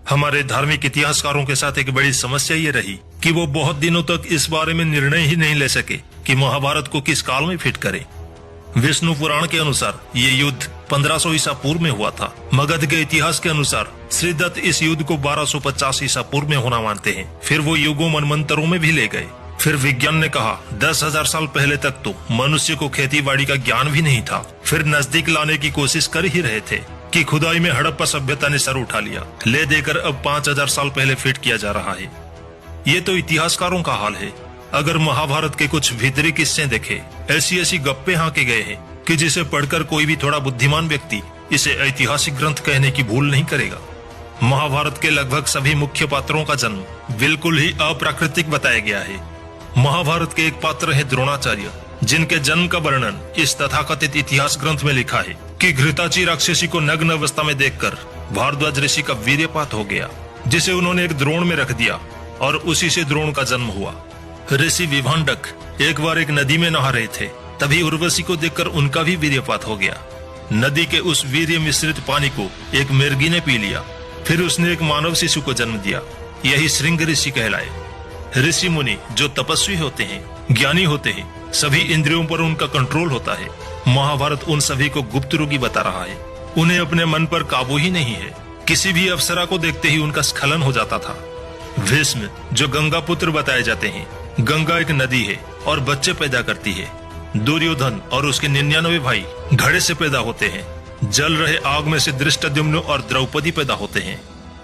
हमारे धार्मिक इतिहासकारों के साथ एक बड़ी समस्या ये रही कि वो बहुत दिनों तक इस बारे में निर्णय ही नहीं ले सके कि महाभारत को किस काल में फिट करें। विष्णु पुराण के अनुसार ये युद्ध 1500 ईसा पूर्व में हुआ था। मगध के इतिहास के अनुसार श्रीदत्त इस युद्ध को 1250 ईसा पूर्व में होना मानते हैं। फिर वो युगों मनमंत्रों में भी ले गए। फिर विज्ञान ने कहा 10,000 साल पहले तक तो मनुष्य को खेतीबाड़ी का ज्ञान भी नहीं था। फिर नजदीक लाने की कोशिश कर ही रहे थे कि खुदाई में हड़प्पा सभ्यता ने सर उठा लिया, ले देकर अब 5,000 साल पहले फिट किया जा रहा है। ये तो इतिहासकारों का हाल है। अगर महाभारत के कुछ भीतरी किस्से देखे, ऐसी ऐसी गप्पे हाँके गए हैं कि जिसे पढ़कर कोई भी थोड़ा बुद्धिमान व्यक्ति इसे ऐतिहासिक ग्रंथ कहने की भूल नहीं करेगा। महाभारत के लगभग सभी मुख्य पात्रों का जन्म बिल्कुल ही अप्राकृतिक बताया गया है। महाभारत के एक पात्र है द्रोणाचार्य, जिनके जन्म का वर्णन इस तथाकथित इतिहास ग्रंथ में लिखा है कि घृताची राक्षसी को नग्न अवस्था में देखकर भारद्वाज ऋषि का वीर्यपात हो गया, जिसे उन्होंने एक द्रोण में रख दिया और उसी से द्रोण का जन्म हुआ। ऋषि विभांडक एक बार एक नदी में नहा रहे थे, तभी उर्वशी को देखकर उनका भी वीर्यपात हो गया। नदी के उस वीर्य मिश्रित पानी को एक मिर्गी ने पी लिया। फिर उसने एक मानव शिशु को जन्म दिया। यही श्रृंग ऋषि कहलाए। ऋषि मुनि जो तपस्वी होते हैं, ज्ञानी होते हैं, सभी इंद्रियों पर उनका कंट्रोल होता है। महाभारत उन सभी को गुप्त रोगी बता रहा है। उन्हें अपने मन पर काबू ही नहीं है। किसी भी अप्सरा को देखते ही उनका स्खलन हो जाता था। भीष्म जो गंगा पुत्र बताए जाते हैं, गंगा एक नदी है और बच्चे पैदा करती है। दुर्योधन और उसके 99 भाई घड़े से पैदा होते हैं। जल रहे आग में से धृष्टद्युम्न और द्रौपदी पैदा होते हैं।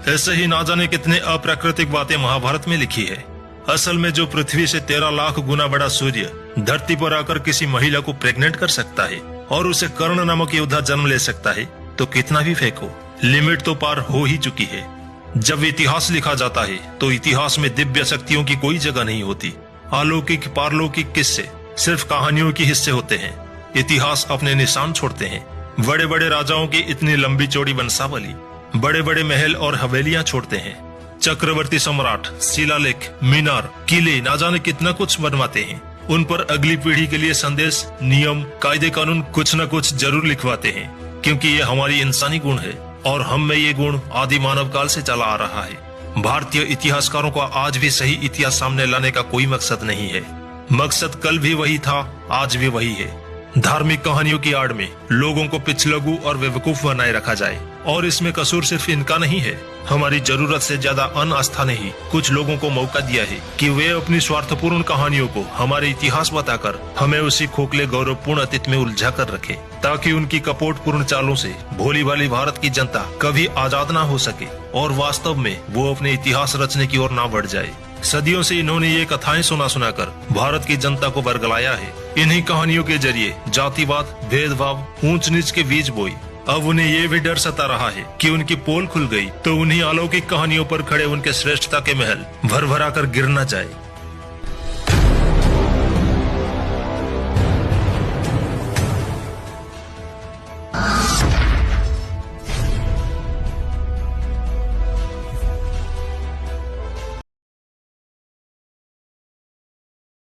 ऐसे ही ना जाने कितने अप्राकृतिक बातें महाभारत में लिखी है। असल में जो पृथ्वी से 13 लाख गुना बड़ा सूर्य धरती पर आकर किसी महिला को प्रेग्नेंट कर सकता है और उसे कर्ण नामक योद्धा जन्म ले सकता है, तो कितना भी फेंको, लिमिट तो पार हो ही चुकी है। जब इतिहास लिखा जाता है तो इतिहास में दिव्य शक्तियों की कोई जगह नहीं होती। अलौकिक पारलौकिक किस्से सिर्फ कहानियों के हिस्से होते हैं। इतिहास अपने निशान छोड़ते हैं। बड़े बड़े राजाओं की इतनी लंबी चौड़ी वंशावली, बड़े बड़े महल और हवेलियां छोड़ते हैं। चक्रवर्ती सम्राट शिलालेख, मीनार, किले, ना जाने कितना कुछ बनवाते हैं। उन पर अगली पीढ़ी के लिए संदेश, नियम, कायदे कानून कुछ न कुछ जरूर लिखवाते हैं, क्योंकि ये हमारी इंसानी गुण है और हम में ये गुण आदि मानव काल से चला आ रहा है। भारतीय इतिहासकारों का आज भी सही इतिहास सामने लाने का कोई मकसद नहीं है। मकसद कल भी वही था, आज भी वही है। धार्मिक कहानियों की आड़ में लोगों को पिछलगू और बेवकूफ बनाए रखा जाए, और इसमें कसूर सिर्फ इनका नहीं है। हमारी जरूरत से ज्यादा अनास्था ने ही कुछ लोगों को मौका दिया है कि वे अपनी स्वार्थपूर्ण कहानियों को हमारे इतिहास बताकर हमें उसी खोखले गौरवपूर्ण अतीत में उलझा कर रखे, ताकि उनकी कपटपूर्ण चालों से भोली भाली भारत की जनता कभी आजाद ना हो सके और वास्तव में वो अपने इतिहास रचने की ओर ना बढ़ जाए। सदियों से इन्होंने ये कथाएं सुनाकर भारत की जनता को वर्गलाया है। इन्हीं कहानियों के जरिए जातिवाद, भेदभाव, ऊंच नीच के बीज बोई। अब उन्हें ये भी डर सता रहा है कि उनकी पोल खुल गई तो उन्हीं अलौकिक कहानियों पर खड़े उनके श्रेष्ठता के महल भर भरा कर गिर न जाए।